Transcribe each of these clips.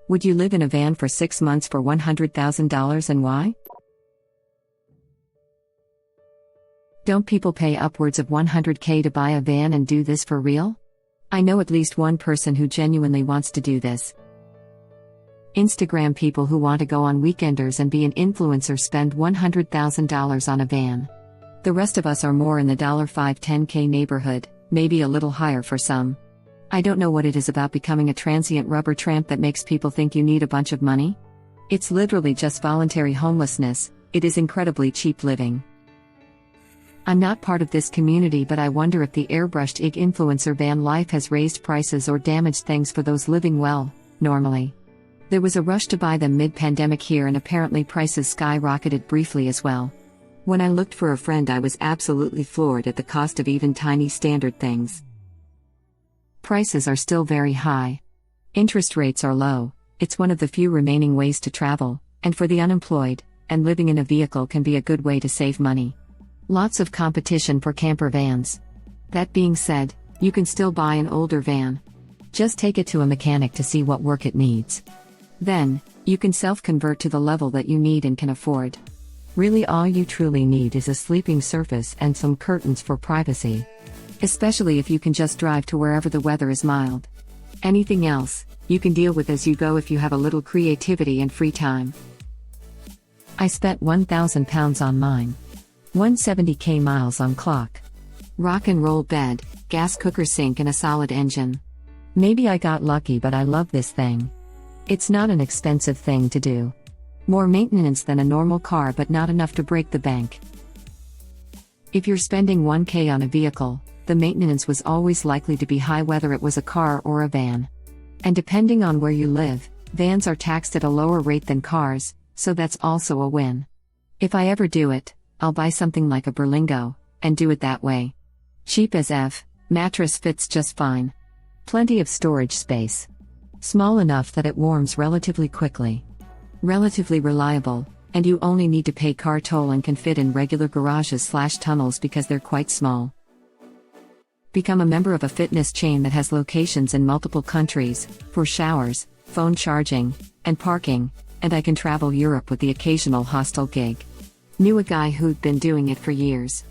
Would you live in a van for 6 months for $100,000 and why? Don't people pay upwards of $100K to buy a van and do this for real? I know at least one person who genuinely wants to do this. Instagram people who want to go on weekenders and be an influencer spend $100,000 on a van. The rest of us are more in the $5-10K neighborhood, maybe a little higher for some. I don't know what it is about becoming a transient rubber tramp that makes people think you need a bunch of money. It's literally just voluntary homelessness. It is incredibly cheap living. I'm not part of this community, but I wonder if the airbrushed IG influencer van life has raised prices or damaged things for those living well, normally. There was a rush to buy them mid-pandemic here, and apparently prices skyrocketed briefly as well. When I looked for a friend, I was absolutely floored at the cost of even tiny standard things. Prices are still very high. Interest rates are low. It's one of the few remaining ways to travel, and for the unemployed, and living in a vehicle can be a good way to save money. Lots of competition for camper vans. That being said, you can still buy an older van. Just take it to a mechanic to see what work it needs. Then, you can self-convert to the level that you need and can afford. Really, all you truly need is a sleeping surface and some curtains for privacy. Especially if you can just drive to wherever the weather is mild. Anything else, you can deal with as you go if you have a little creativity and free time. I spent £1,000 on mine. 170k miles on clock. Rock and roll bed, gas cooker sink and a solid engine. Maybe I got lucky, but I love this thing. It's not an expensive thing to do. More maintenance than a normal car, but not enough to break the bank. If you're spending 1k on a vehicle, the maintenance was always likely to be high, whether it was a car or a van. And depending on where you live, vans are taxed at a lower rate than cars, so that's also a win. If I ever do it, I'll buy something like a Berlingo, and do it that way. Cheap as F, mattress fits just fine. Plenty of storage space. Small enough that it warms relatively quickly. Relatively reliable, and you only need to pay car toll and can fit in regular garages/tunnels because they're quite small. Become a member of a fitness chain that has locations in multiple countries, for showers, phone charging, and parking, and I can travel Europe with the occasional hostel gig. Knew a guy who'd been doing it for years.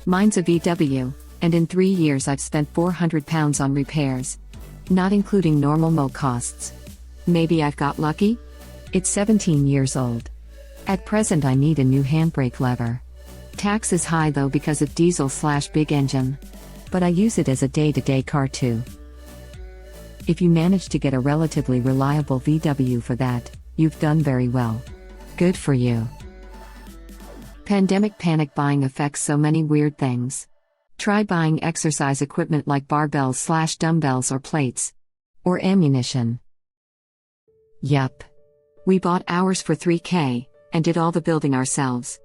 Mine's a VW, and in 3 years I've spent £400 on repairs. Not including normal mow costs. Maybe I've got lucky? It's 17 years old. At present I need a new handbrake lever. Tax is high though because of diesel/big engine. But I use it as a day-to-day car too. If you manage to get a relatively reliable VW for that, you've done very well. Good for you. Pandemic panic buying affects so many weird things. Try buying exercise equipment like barbells/dumbbells or plates. Or ammunition. Yup. We bought ours for $3K, and did all the building ourselves.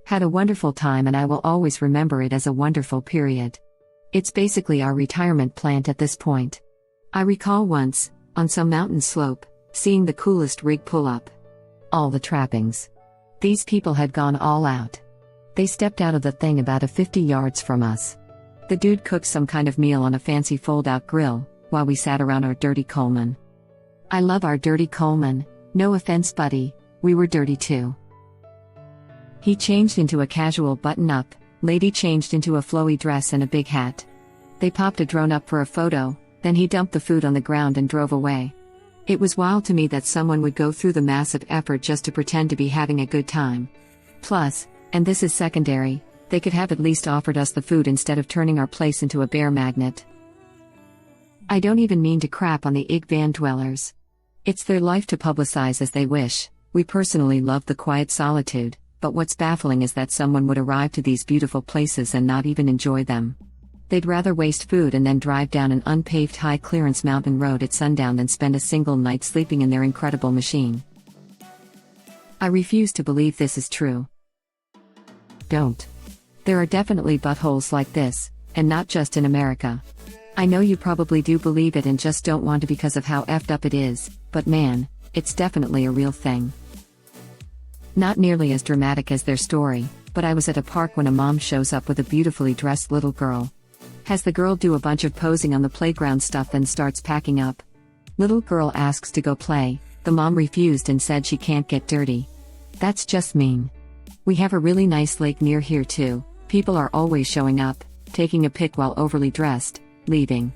Had a wonderful time, and I will always remember it as a wonderful period. It's basically our retirement plant at this point. I recall once, on some mountain slope, seeing the coolest rig pull up. All the trappings. These people had gone all out. They stepped out of the thing about 50 yards from us. The dude cooked some kind of meal on a fancy fold-out grill, while we sat around our dirty Coleman. I love our dirty Coleman, no offense buddy, we were dirty too. He changed into a casual button-up, lady changed into a flowy dress and a big hat. They popped a drone up for a photo, then he dumped the food on the ground and drove away. It was wild to me that someone would go through the massive effort just to pretend to be having a good time. Plus, and this is secondary, they could have at least offered us the food instead of turning our place into a bear magnet. I don't even mean to crap on the IG van dwellers. It's their life to publicize as they wish. We personally love the quiet solitude, but what's baffling is that someone would arrive to these beautiful places and not even enjoy them. They'd rather waste food and then drive down an unpaved high-clearance mountain road at sundown than spend a single night sleeping in their incredible machine. I refuse to believe this is true. Don't. There are definitely buttholes like this, and not just in America. I know you probably do believe it and just don't want to because of how effed up it is, but man, it's definitely a real thing. Not nearly as dramatic as their story, but I was at a park when a mom shows up with a beautifully dressed little girl. Has the girl do a bunch of posing on the playground stuff, then starts packing up. Little girl asks to go play, the mom refused and said she can't get dirty. That's just mean. We have a really nice lake near here too, people are always showing up, taking a pic while overly dressed, leaving.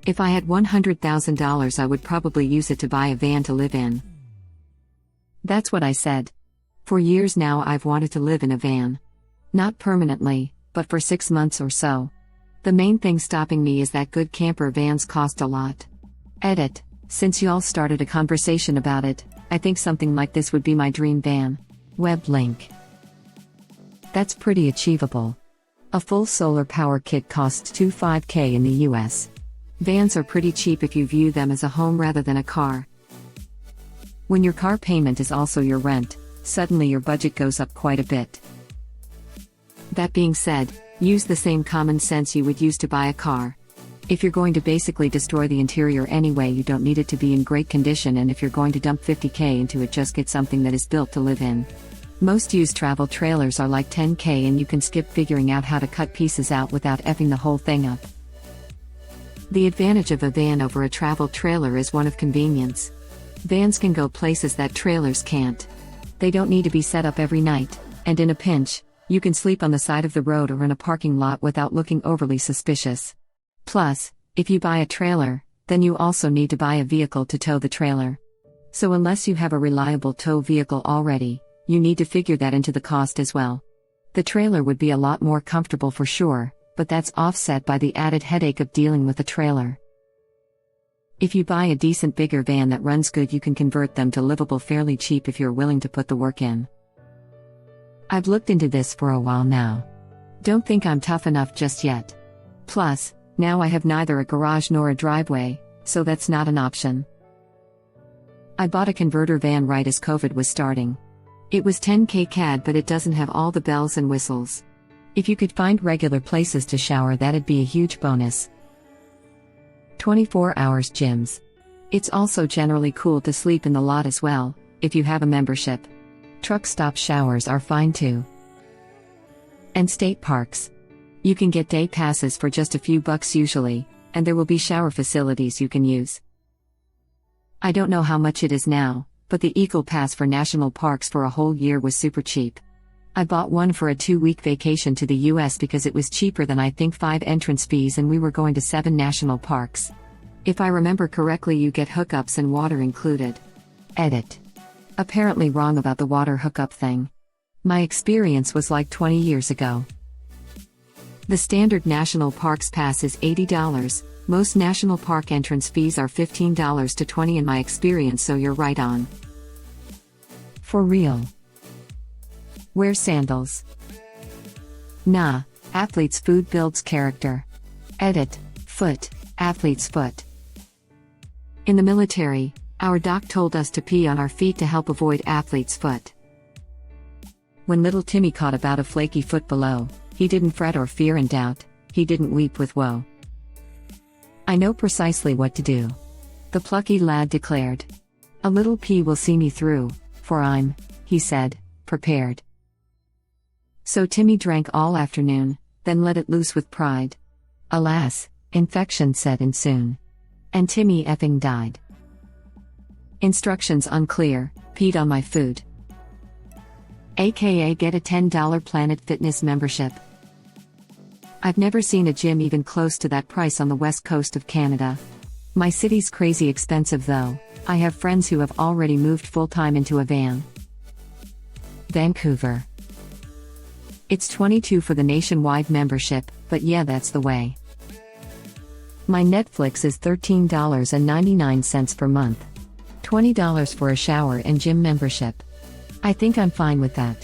If I had $100,000 I would probably use it to buy a van to live in. That's what I said. For years now I've wanted to live in a van. Not permanently, but for 6 months or so. The main thing stopping me is that good camper vans cost a lot. Edit. Since y'all started a conversation about it, I think something like this would be my dream van. Web link. That's pretty achievable. A full solar power kit costs $25,000 in the US. Vans are pretty cheap if you view them as a home rather than a car. When your car payment is also your rent, suddenly your budget goes up quite a bit. That being said, use the same common sense you would use to buy a car. If you're going to basically destroy the interior anyway, you don't need it to be in great condition, and if you're going to dump $50,000 into it, just get something that is built to live in. Most used travel trailers are like $10,000 and you can skip figuring out how to cut pieces out without effing the whole thing up. The advantage of a van over a travel trailer is one of convenience. Vans can go places that trailers can't. They don't need to be set up every night, and in a pinch, you can sleep on the side of the road or in a parking lot without looking overly suspicious. Plus, if you buy a trailer, then you also need to buy a vehicle to tow the trailer. So unless you have a reliable tow vehicle already, you need to figure that into the cost as well. The trailer would be a lot more comfortable for sure, but that's offset by the added headache of dealing with a trailer. If you buy a decent bigger van that runs good, you can convert them to livable fairly cheap if you're willing to put the work in. I've looked into this for a while now. Don't think I'm tough enough just yet. Plus, now I have neither a garage nor a driveway, so that's not an option. I bought a converter van right as COVID was starting. It was $10,000 CAD, but it doesn't have all the bells and whistles. If you could find regular places to shower, that'd be a huge bonus. 24 hours gyms. It's also generally cool to sleep in the lot as well, if you have a membership. Truck stop showers are fine too. And state parks. You can get day passes for just a few bucks usually, and there will be shower facilities you can use. I don't know how much it is now, but the Eagle Pass for national parks for a whole year was super cheap. I bought one for a 2-week vacation to the US because it was cheaper than I think 5 entrance fees, and we were going to 7 national parks. If I remember correctly, you get hookups and water included. Edit. Apparently wrong about the water hookup thing. My experience was like 20 years ago. The standard national parks pass is $80. Most national park entrance fees are $15 to $20 in my experience, so you're right on. For real. Wear sandals. Nah, athlete's food builds character. Edit. Foot, athlete's foot. In the military, our doc told us to pee on our feet to help avoid athlete's foot. When little Timmy caught about a flaky foot below, he didn't fret or fear and doubt, he didn't weep with woe. I know precisely what to do. The plucky lad declared. A little pee will see me through, for I'm, he said, prepared. So Timmy drank all afternoon, then let it loose with pride. Alas, infection set in soon. And Timmy effing died. Instructions unclear, peed on my food. AKA get a $10 Planet Fitness membership. I've never seen a gym even close to that price on the west coast of Canada. My city's crazy expensive though. I have friends who have already moved full-time into a van. Vancouver. It's $22 for the nationwide membership, but yeah, that's the way. My Netflix is $13.99 per month. $20 for a shower and gym membership. I think I'm fine with that.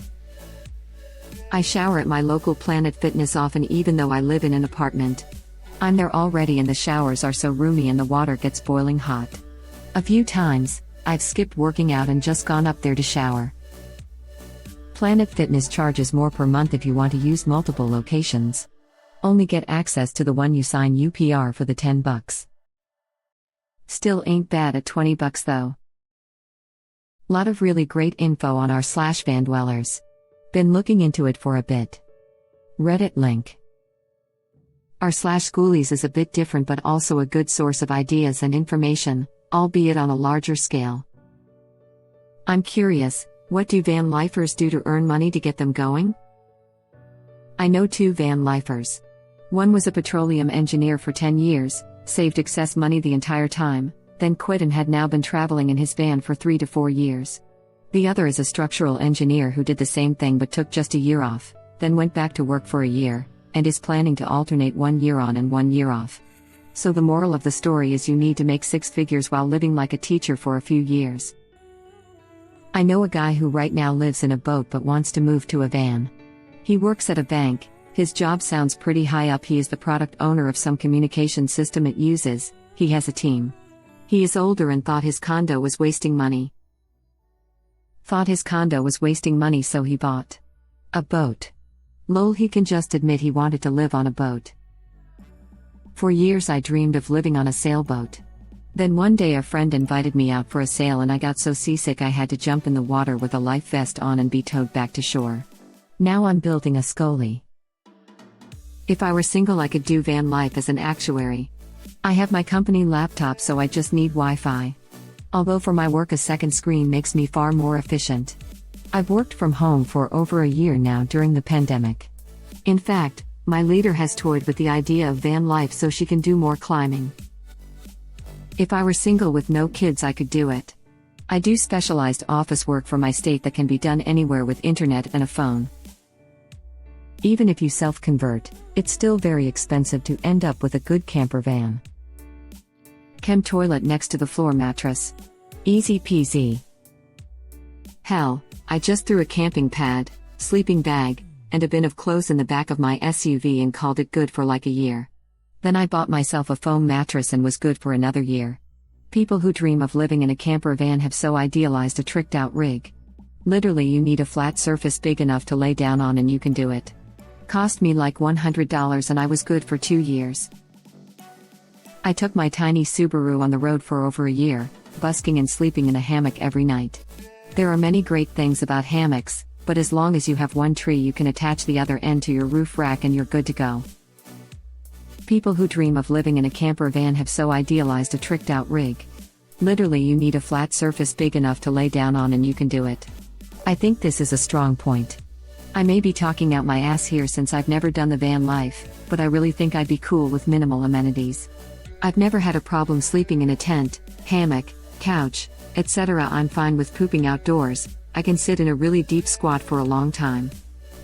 I shower at my local Planet Fitness often, even though I live in an apartment. I'm there already and the showers are so roomy and the water gets boiling hot. A few times, I've skipped working out and just gone up there to shower. Planet Fitness charges more per month if you want to use multiple locations. Only get access to the one you sign UPR for the $10. Still ain't bad at $20 though. Lot of really great info on r/van dwellers. Been looking into it for a bit. Reddit link. R/Schoolies is a bit different but also a good source of ideas and information, albeit on a larger scale. I'm curious, what do van lifers do to earn money to get them going? I know two van lifers. One was a petroleum engineer for 10 years, saved excess money the entire time, then quit and had now been traveling in his van for 3 to 4 years. The other is a structural engineer who did the same thing but took just a year off, then went back to work for a year, and is planning to alternate 1 year on and 1 year off. So the moral of the story is you need to make 6 figures while living like a teacher for a few years. I know a guy who right now lives in a boat but wants to move to a van. He works at a bank, his job sounds pretty high up. He is the product owner of some communication system it uses, he has a team. He is older and thought his condo was wasting money. So he bought a boat. Lol, he can just admit he wanted to live on a boat. For years I dreamed of living on a sailboat. Then one day a friend invited me out for a sail and I got so seasick I had to jump in the water with a life vest on and be towed back to shore. Now I'm building a scully. If I were single I could do van life as an actuary. I have my company laptop so I just need Wi-Fi. Although for my work a second screen makes me far more efficient. I've worked from home for over a year now during the pandemic. In fact, my leader has toyed with the idea of van life so she can do more climbing. If I were single with no kids I could do it. I do specialized office work for my state that can be done anywhere with internet and a phone. Even if you self-convert, it's still very expensive to end up with a good camper van. Chem toilet next to the floor mattress. Easy peasy. Hell, I just threw a camping pad, sleeping bag, and a bin of clothes in the back of my SUV and called it good for like a year. Then I bought myself a foam mattress and was good for another year. People who dream of living in a camper van have so idealized a tricked out rig. Literally you need a flat surface big enough to lay down on and you can do it. Cost me like $100 and I was good for 2 years. I took my tiny Subaru on the road for over a year, busking and sleeping in a hammock every night. There are many great things about hammocks, but as long as you have one tree you can attach the other end to your roof rack and you're good to go. People who dream of living in a camper van have so idealized a tricked out rig. Literally you need a flat surface big enough to lay down on and you can do it. I think this is a strong point. I may be talking out my ass here since I've never done the van life, but I really think I'd be cool with minimal amenities. I've never had a problem sleeping in a tent, hammock, couch, etc. I'm fine with pooping outdoors. I can sit in a really deep squat for a long time.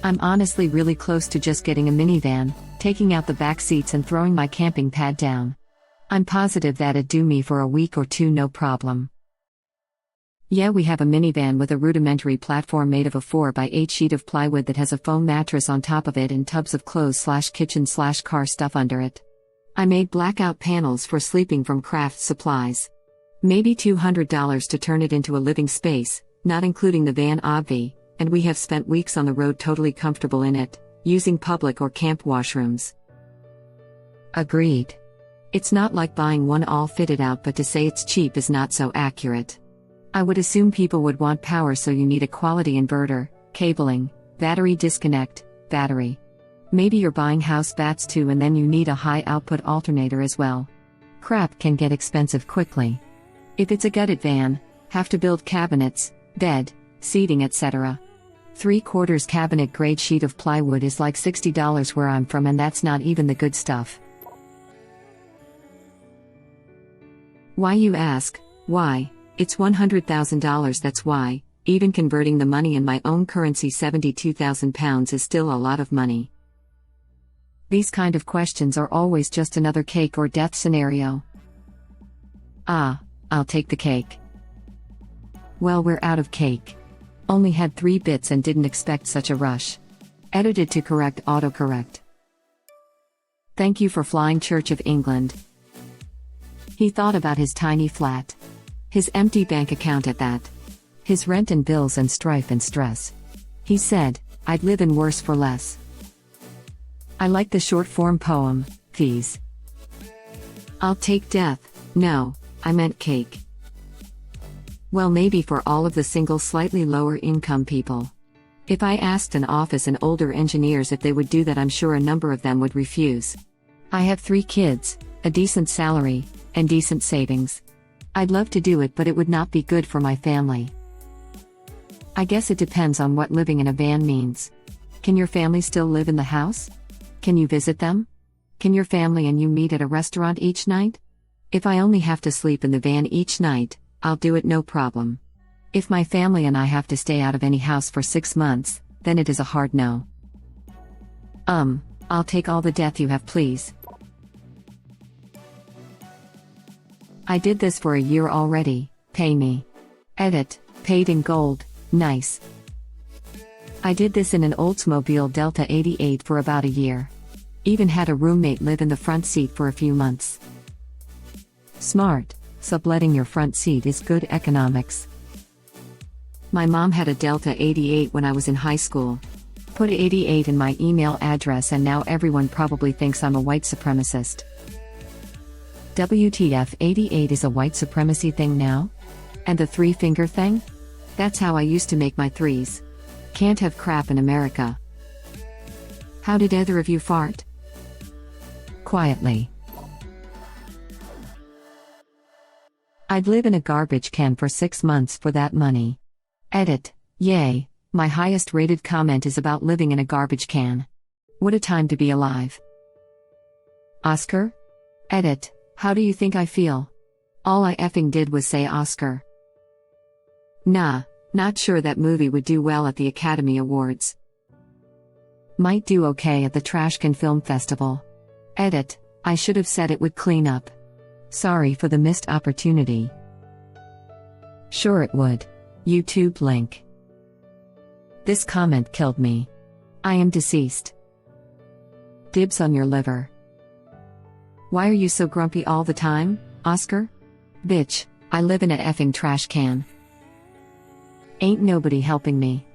I'm honestly really close to just getting a minivan, taking out the back seats and throwing my camping pad down. I'm positive that'd do me for a week or 2 no problem. Yeah, we have a minivan with a rudimentary platform made of a 4x8 sheet of plywood that has a foam mattress on top of it and tubs of clothes/kitchen/car stuff under it. I made blackout panels for sleeping from craft supplies. Maybe $200 to turn it into a living space, not including the van obvi, and we have spent weeks on the road totally comfortable in it, using public or camp washrooms. Agreed. It's not like buying one all fitted out, but to say it's cheap is not so accurate. I would assume people would want power, so you need a quality inverter, cabling, battery disconnect, battery. Maybe you're buying house bats too and then you need a high output alternator as well. Crap can get expensive quickly. If it's a gutted van, have to build cabinets, bed, seating etc. 3/4 cabinet grade sheet of plywood is like $60 where I'm from, and that's not even the good stuff. Why, you ask? Why? It's $100,000, that's why. Even converting the money in my own currency, 72,000 pounds, is still a lot of money. These kind of questions are always just another cake or death scenario. I'll take the cake. Well, we're out of cake. Only had 3 bits and didn't expect such a rush. Edited to correct autocorrect. Thank you for flying, Church of England. He thought about his tiny flat. His empty bank account at that. His rent and bills and strife and stress. He said, I'd live in worse for less. I like the short form poem, Fees. I'll take death. No, I meant cake. Well, maybe for all of the single, slightly lower income people. If I asked an office and older engineers if they would do that, I'm sure a number of them would refuse. I have 3 kids, a decent salary, and decent savings. I'd love to do it, but it would not be good for my family. I guess it depends on what living in a van means. Can your family still live in the house? Can you visit them? Can your family and you meet at a restaurant each night? If I only have to sleep in the van each night, I'll do it no problem. If my family and I have to stay out of any house for 6 months, then it is a hard no. I'll take all the death you have, please. I did this for a year already, pay me. Edit, paid in gold, nice. I did this in an Oldsmobile Delta 88 for about a year. Even had a roommate live in the front seat for a few months. Smart, subletting your front seat is good economics. My mom had a Delta 88 when I was in high school. Put 88 in my email address and now everyone probably thinks I'm a white supremacist. WTF, 88 is a white supremacy thing now? And the 3-finger thing? That's how I used to make my 3s. Can't have crap in America. How did either of you fart? Quietly. I'd live in a garbage can for 6 months for that money. Edit, yay, my highest rated comment is about living in a garbage can. What a time to be alive. Oscar? Edit, how do you think I feel? All I effing did was say Oscar. Nah, not sure that movie would do well at the Academy Awards. Might do okay at the Trashcan Film Festival. Edit, I should have said it would clean up. Sorry for the missed opportunity. Sure it would. YouTube link. This comment killed me. I am deceased. Dibs on your liver. Why are you so grumpy all the time, Oscar? Bitch, I live in a effing trash can. Ain't nobody helping me.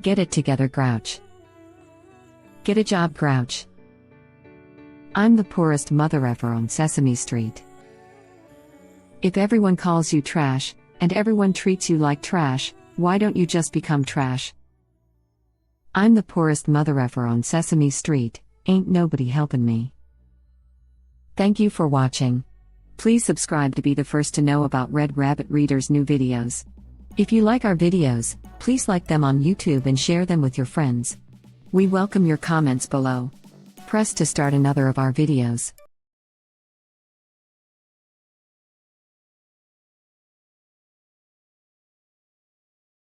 Get it together, Grouch. Get a job, Grouch. I'm the poorest mother ever on Sesame Street. If everyone calls you trash, and everyone treats you like trash, why don't you just become trash? I'm the poorest mother ever on Sesame Street, ain't nobody helping me. Thank you for watching. Please subscribe to be the first to know about Red Rabbit Reader's new videos. If you like our videos, please like them on YouTube and share them with your friends. We welcome your comments below. Press to start another of our videos.